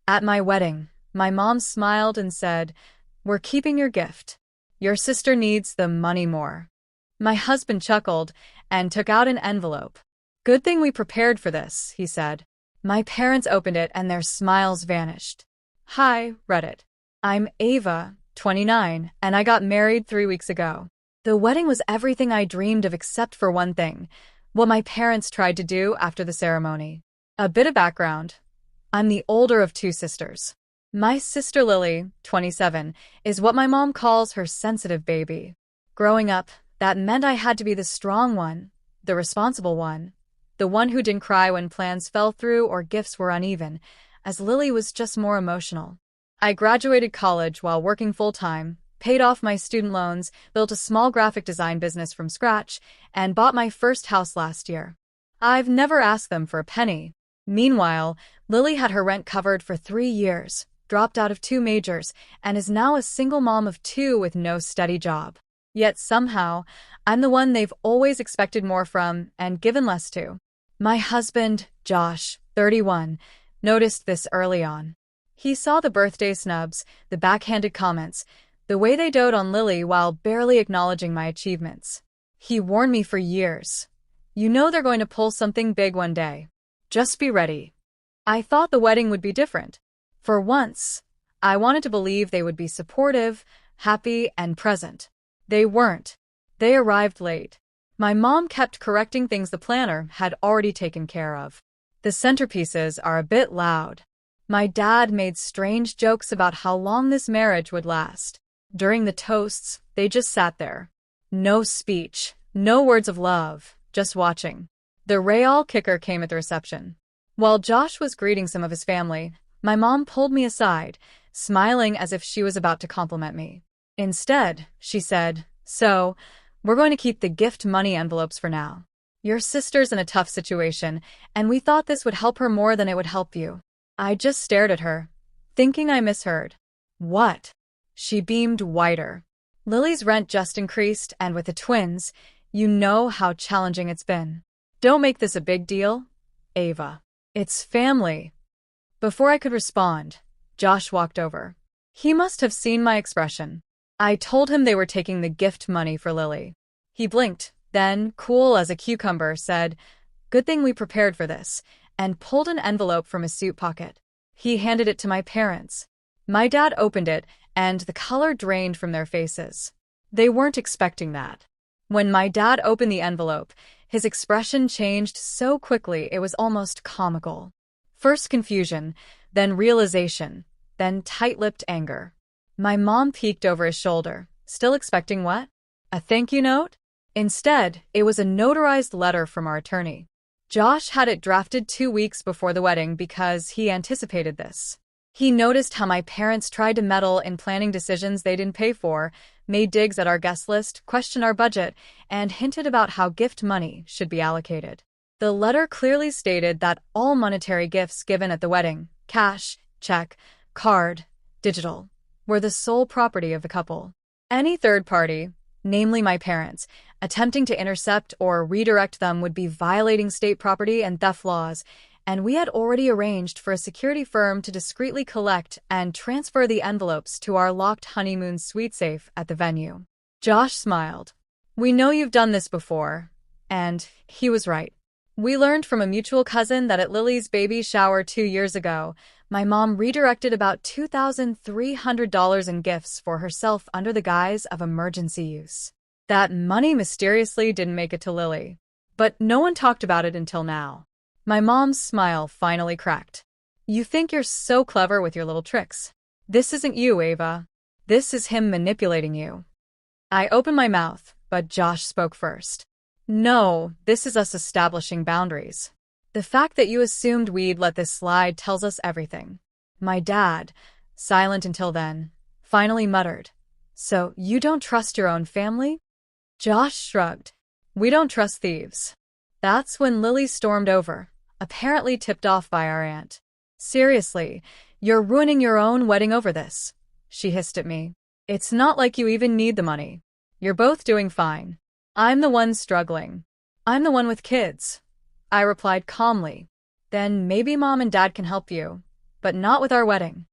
At my wedding, my mom smiled and said, "We're keeping your gift. Your sister needs the money more." My husband chuckled and took out an envelope. "Good thing we prepared for this," he said. My parents opened it and their smiles vanished. "Hi, Reddit. I'm Ava, 29, and I got married 3 weeks ago." The wedding was everything I dreamed of except for one thing, what my parents tried to do after the ceremony. A bit of background. I'm the older of two sisters. My sister Lily, 27, is what my mom calls her sensitive baby. Growing up, that meant I had to be the strong one, the responsible one, the one who didn't cry when plans fell through or gifts were uneven, as Lily was just more emotional. I graduated college while working full-time, paid off my student loans, built a small graphic design business from scratch, and bought my first house last year. I've never asked them for a penny. Meanwhile, Lily had her rent covered for 3 years, dropped out of 2 majors, and is now a single mom of 2 with no steady job. Yet somehow, I'm the one they've always expected more from and given less to. My husband, Josh, 31, noticed this early on. He saw the birthday snubs, the backhanded comments, the way they dote on Lily while barely acknowledging my achievements. He warned me for years. "You know they're going to pull something big one day. Just be ready." I thought the wedding would be different. For once, I wanted to believe they would be supportive, happy, and present. They weren't. They arrived late. My mom kept correcting things the planner had already taken care of. The centerpieces are a bit loud. My dad made strange jokes about how long this marriage would last. During the toasts, they just sat there. No speech, no words of love, just watching. The Real kicker came at the reception. While Josh was greeting some of his family, my mom pulled me aside, smiling as if she was about to compliment me. Instead, she said, "So, we're going to keep the gift money envelopes for now. Your sister's in a tough situation, and we thought this would help her more than it would help you." I just stared at her, thinking I misheard. "What?" She beamed whiter. "Lily's rent just increased, and with the twins, you know how challenging it's been. Don't make this a big deal, Ava. It's family." Before I could respond, Josh walked over. He must have seen my expression. I told him they were taking the gift money for Lily. He blinked, then, cool as a cucumber, said, "Good thing we prepared for this," and pulled an envelope from his suit pocket. He handed it to my parents. My dad opened it, and the color drained from their faces. They weren't expecting that. When my dad opened the envelope, his expression changed so quickly it was almost comical. First confusion, then realization, then tight-lipped anger. My mom peeked over his shoulder, still expecting what? A thank you note? Instead, it was a notarized letter from our attorney. Josh had it drafted 2 weeks before the wedding because he anticipated this. He noticed how my parents tried to meddle in planning decisions they didn't pay for, made digs at our guest list, questioned our budget, and hinted about how gift money should be allocated. The letter clearly stated that all monetary gifts given at the wedding, cash, check, card, digital, were the sole property of the couple. Any third party, namely my parents, attempting to intercept or redirect them would be violating state property and theft laws, and we had already arranged for a security firm to discreetly collect and transfer the envelopes to our locked honeymoon suite safe at the venue. Josh smiled. "We know you've done this before," and he was right. We learned from a mutual cousin that at Lily's baby shower 2 years ago, my mom redirected about $2,300 in gifts for herself under the guise of emergency use. That money mysteriously didn't make it to Lily. But no one talked about it until now. My mom's smile finally cracked. "You think you're so clever with your little tricks. This isn't you, Ava. This is him manipulating you." I opened my mouth, but Josh spoke first. "No, this is us establishing boundaries. The fact that you assumed we'd let this slide tells us everything." My dad, silent until then, finally muttered, "So you don't trust your own family?" Josh shrugged. "We don't trust thieves." That's when Lily stormed over, apparently tipped off by our aunt. "Seriously, you're ruining your own wedding over this," she hissed at me. "It's not like you even need the money. You're both doing fine. I'm the one struggling. I'm the one with kids," I replied calmly. "Then maybe mom and dad can help you. but not with our wedding.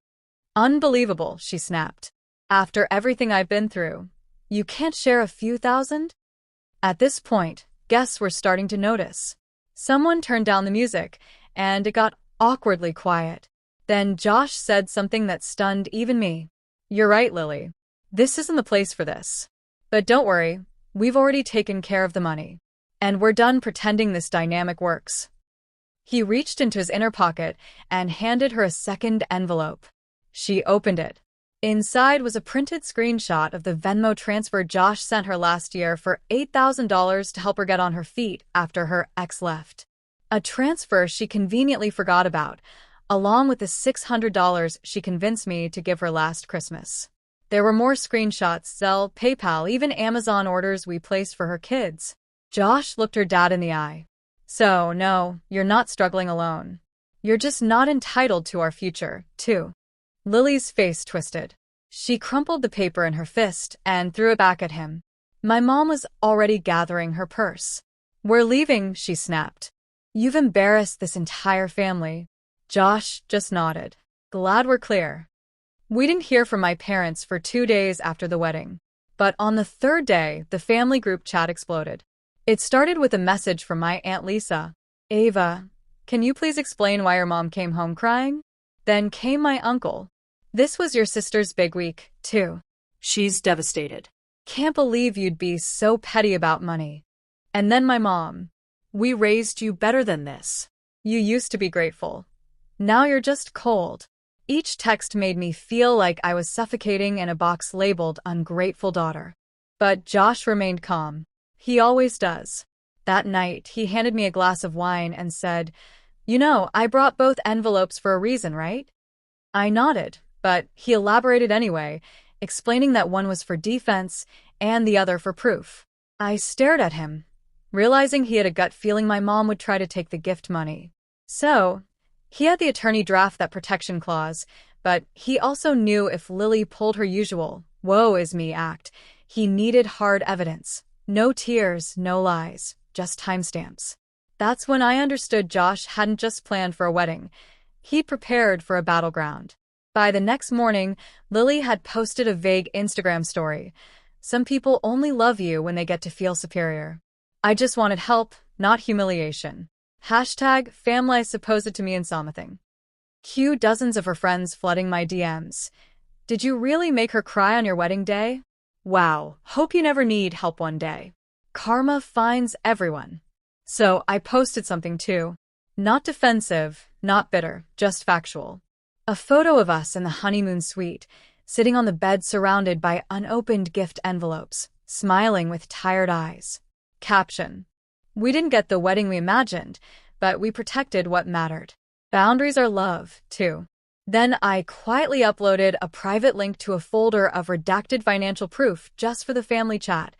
Unbelievable, she snapped. After everything I've been through, you can't share a few thousand? At this point, guests were starting to notice. Someone turned down the music, and it got awkwardly quiet. Then Josh said something that stunned even me. You're right, Lily. This isn't the place for this. But don't worry, we've already taken care of the money. And we're done pretending this dynamic works. He reached into his inner pocket and handed her a second envelope. She opened it. Inside was a printed screenshot of the Venmo transfer Josh sent her last year for $8,000 to help her get on her feet after her ex left. A transfer she conveniently forgot about, along with the $600 she convinced me to give her last Christmas. There were more screenshots, Zelle, PayPal, even Amazon orders we placed for her kids. Josh looked her dad in the eye. So, no, you're not struggling alone. You're just not entitled to our future, too. Lily's face twisted. She crumpled the paper in her fist and threw it back at him. My mom was already gathering her purse. We're leaving, she snapped. You've embarrassed this entire family. Josh just nodded. Glad we're clear. We didn't hear from my parents for 2 days after the wedding. But on the third day, the family group chat exploded. It started with a message from my Aunt Lisa. Ava, can you please explain why your mom came home crying? Then came my uncle. This was your sister's big week, too. She's devastated. Can't believe you'd be so petty about money. And then my mom. We raised you better than this. You used to be grateful. Now you're just cold. Each text made me feel like I was suffocating in a box labeled ungrateful daughter. But Josh remained calm. He always does. That night, he handed me a glass of wine and said, You know, I brought both envelopes for a reason, right? I nodded, but he elaborated anyway, explaining that one was for defense and the other for proof. I stared at him, realizing he had a gut feeling my mom would try to take the gift money. So, he had the attorney draft that protection clause, but he also knew if Lily pulled her usual woe is me act, he needed hard evidence. No tears, no lies, just timestamps. That's when I understood Josh hadn't just planned for a wedding. He'd prepared for a battleground. By the next morning, Lily had posted a vague Instagram story. Some people only love you when they get to feel superior. I just wanted help, not humiliation. Hashtag family supposed to me and something. Cue dozens of her friends flooding my DMs. Did you really make her cry on your wedding day? Wow, hope you never need help one day. Karma finds everyone. So I posted something too. Not defensive, not bitter, just factual. A photo of us in the honeymoon suite, sitting on the bed surrounded by unopened gift envelopes, smiling with tired eyes. Caption. We didn't get the wedding we imagined, but we protected what mattered. Boundaries are love, too. Then I quietly uploaded a private link to a folder of redacted financial proof just for the family chat,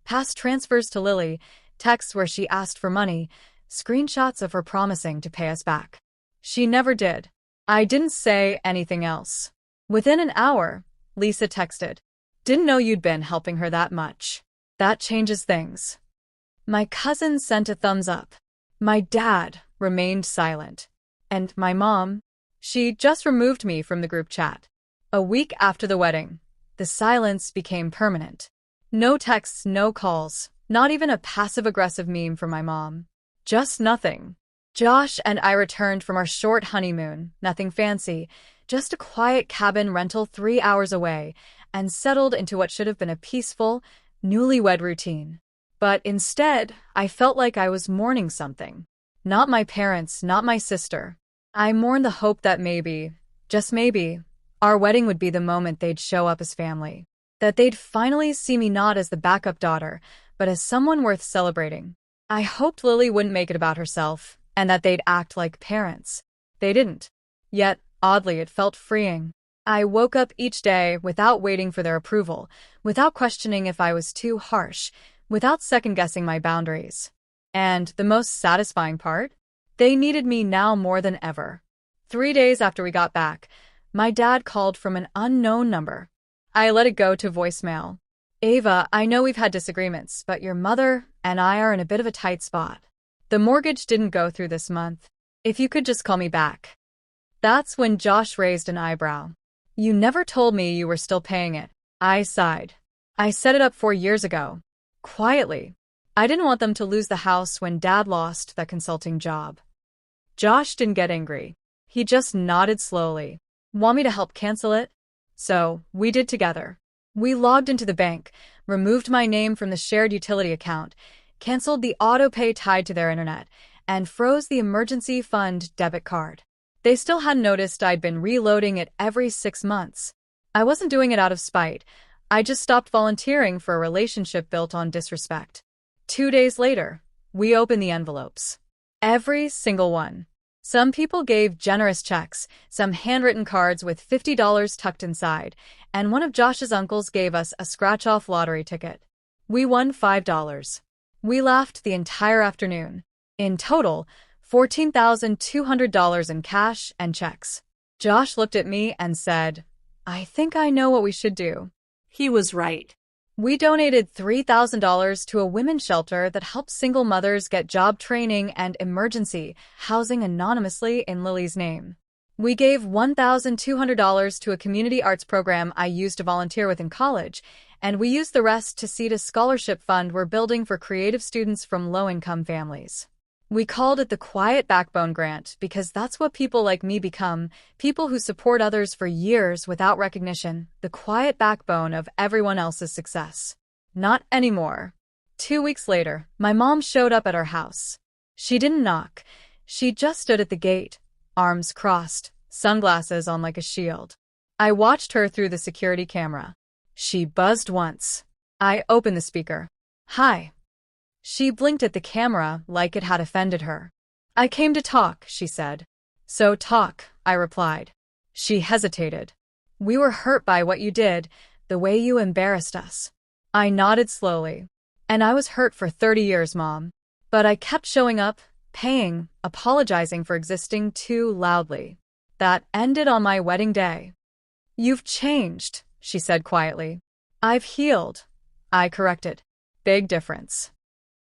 past transfers to Lily, texts where she asked for money, screenshots of her promising to pay us back. She never did. I didn't say anything else. Within an hour, Lisa texted. Didn't know you'd been helping her that much. That changes things. My cousin sent a thumbs up. My dad remained silent. And my mom? She just removed me from the group chat. A week after the wedding, the silence became permanent. No texts, no calls, not even a passive-aggressive meme from my mom. Just nothing. Josh and I returned from our short honeymoon, nothing fancy, just a quiet cabin rental 3 hours away, and settled into what should have been a peaceful, newlywed routine. But instead, I felt like I was mourning something. Not my parents, not my sister. I mourned the hope that maybe, just maybe, our wedding would be the moment they'd show up as family. That they'd finally see me not as the backup daughter, but as someone worth celebrating. I hoped Lily wouldn't make it about herself, and that they'd act like parents. They didn't. Yet, oddly, it felt freeing. I woke up each day without waiting for their approval, without questioning if I was too harsh, without second-guessing my boundaries. And the most satisfying part? They needed me now more than ever. 3 days after we got back, my dad called from an unknown number. I let it go to voicemail. Ava, I know we've had disagreements, but your mother and I are in a bit of a tight spot. The mortgage didn't go through this month. If you could just call me back. That's when Josh raised an eyebrow. You never told me you were still paying it. I sighed. I set it up 4 years ago. Quietly. I didn't want them to lose the house when Dad lost that consulting job. Josh didn't get angry. He just nodded slowly. Want me to help cancel it? So, we did together. We logged into the bank, removed my name from the shared utility account, canceled the auto-pay tied to their internet, and froze the emergency fund debit card. They still hadn't noticed I'd been reloading it every 6 months. I wasn't doing it out of spite. I just stopped volunteering for a relationship built on disrespect. 2 days later, we opened the envelopes. Every single one. Some people gave generous checks, some handwritten cards with $50 tucked inside, and one of Josh's uncles gave us a scratch-off lottery ticket. We won $5. We laughed the entire afternoon. In total, $14,200 in cash and checks. Josh looked at me and said, I think I know what we should do. He was right. We donated $3,000 to a women's shelter that helps single mothers get job training and emergency housing anonymously in Lily's name. We gave $1,200 to a community arts program I used to volunteer with in college, and we used the rest to seed a scholarship fund we're building for creative students from low-income families. We called it the Quiet Backbone Grant because that's what people like me become, people who support others for years without recognition, the quiet backbone of everyone else's success. Not anymore. 2 weeks later, my mom showed up at our house. She didn't knock. She just stood at the gate, arms crossed, sunglasses on like a shield. I watched her through the security camera. She buzzed once. I opened the speaker. Hi. She blinked at the camera like it had offended her. I came to talk, she said. So talk, I replied. She hesitated. We were hurt by what you did, the way you embarrassed us. I nodded slowly. And I was hurt for 30 years, Mom. But I kept showing up, paying, apologizing for existing too loudly. That ended on my wedding day. You've changed, she said quietly. I've healed, I corrected. Big difference.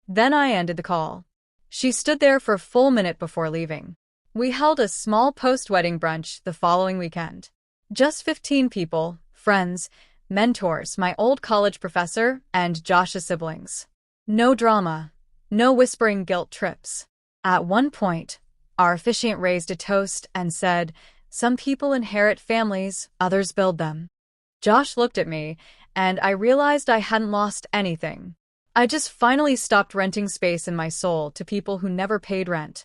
Then I ended the call. She stood there for a full minute before leaving. We held a small post-wedding brunch the following weekend. Just 15 people, friends, mentors, my old college professor, and Josh's siblings. No drama, no whispering guilt trips. At one point, our officiant raised a toast and said, some people inherit families, others build them. Josh looked at me, and I realized I hadn't lost anything. I just finally stopped renting space in my soul to people who never paid rent.